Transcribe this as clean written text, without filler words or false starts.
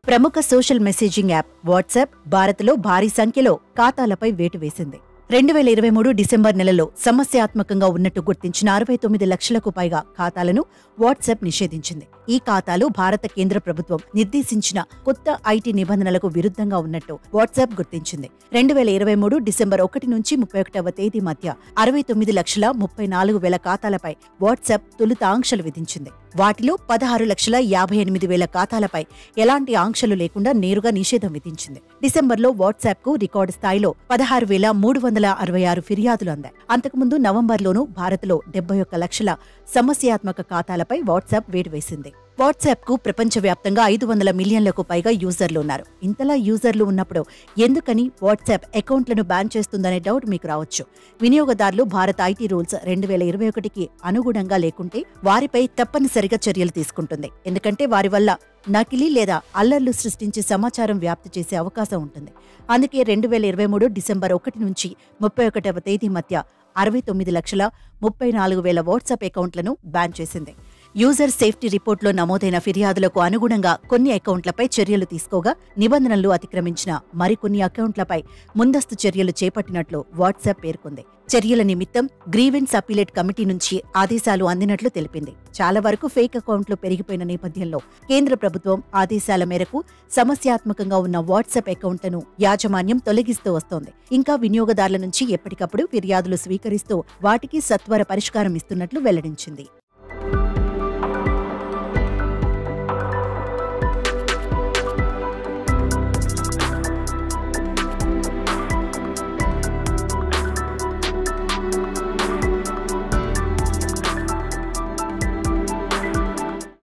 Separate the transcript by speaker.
Speaker 1: ప్రముఖ social messaging app WhatsApp భారత్లో భారీ సంఖ్యలో ఖాతాలపై వేటు వేసింది. 2023 డిసెంబర్ నెలలో సమస్యాత్మకంగా ఉన్నట్టు గుర్తించిన 69 లక్షలకు పైగా ఖాతాలను వాట్సాప్ నిషేధించింది. ఈ ఖాతాలు భారత కేంద్ర ప్రభుత్వం నిర్దేశించిన కొత్త ఐటీ నిబంధనలకు విరుద్ధంగా ఉన్నట్టు వాట్సాప్ గుర్తించింది. 2023 డిసెంబర్ 1 నుంచి 31వ తేదీ మధ్య 69,34,000 ఖాతాలపై వాట్సాప్ తొలుత ఆంక్షలు విధించింది. వాటిలో 16,58,000 ఖాతాలపై ఎలాంటి ఆంక్షలు లేకుండా నేరుగా నిషేధం విధించింది. డిసెంబర్లో వాట్సాప్ కు రికార్డు స్థాయిలో 16,366 ఫిర్యాదులు అందాయి. అంతకుముందు నవంబర్లోనూ భారత్లో 71 లక్షల సమస్యాత్మక ఖాతాలపై వాట్సాప్ వేటు వేసింది. వాట్సాప్ కు ప్రపంచవ్యాప్తంగా 500 మిలియన్లకు పైగా యూజర్లు ఉన్నారు. ఇంతలా యూజర్లు ఉన్నప్పుడు ఎందుకని వాట్సాప్ అకౌంట్లను బ్యాన్ చేస్తుందనే డౌట్ మీకు రావచ్చు. వినియోగదారులు భారత ఐటీ రూల్స్ 2021కి అనుగుణంగా లేకుంటే వారిపై తప్పనిసరిగా చర్యలు తీసుకుంటుంది. ఎందుకంటే వారి వల్ల నకిలీ లేదా అల్లర్లు సృష్టించి సమాచారం వ్యాప్తి చేసే అవకాశం ఉంటుంది. అందుకే 2023 డిసెంబర్ 1 నుంచి 31వ తేదీ మధ్య 69,34,000 వాట్సాప్ అకౌంట్లను బ్యాన్ చేసింది. యూజర్ సేఫ్టీ రిపోర్టులో నమోదైన ఫిర్యాదులకు అనుగుణంగా కొన్ని అకౌంట్లపై చర్యలు తీసుకోగా, నిబంధనలు అతిక్రమించిన మరికొన్ని అకౌంట్లపై ముందస్తు చర్యలు చేపట్టినట్లు వాట్సాప్ పేర్కొంది. చర్యల నిమిత్తం గ్రీవెన్స్ అపీలేట్ కమిటీ నుంచి ఆదేశాలు అందినట్లు తెలిపింది. చాలా వరకు ఫేక్ అకౌంట్లు పెరిగిపోయిన నేపథ్యంలో కేంద్ర ప్రభుత్వం ఆదేశాల మేరకు సమస్యాత్మకంగా ఉన్న వాట్సాప్ అకౌంట్లను యాజమాన్యం తొలగిస్తూ వస్తోంది. ఇంకా వినియోగదారుల నుంచి ఎప్పటికప్పుడు ఫిర్యాదులు స్వీకరిస్తూ వాటికి సత్వర పరిష్కారం ఇస్తున్నట్లు వెల్లడించింది.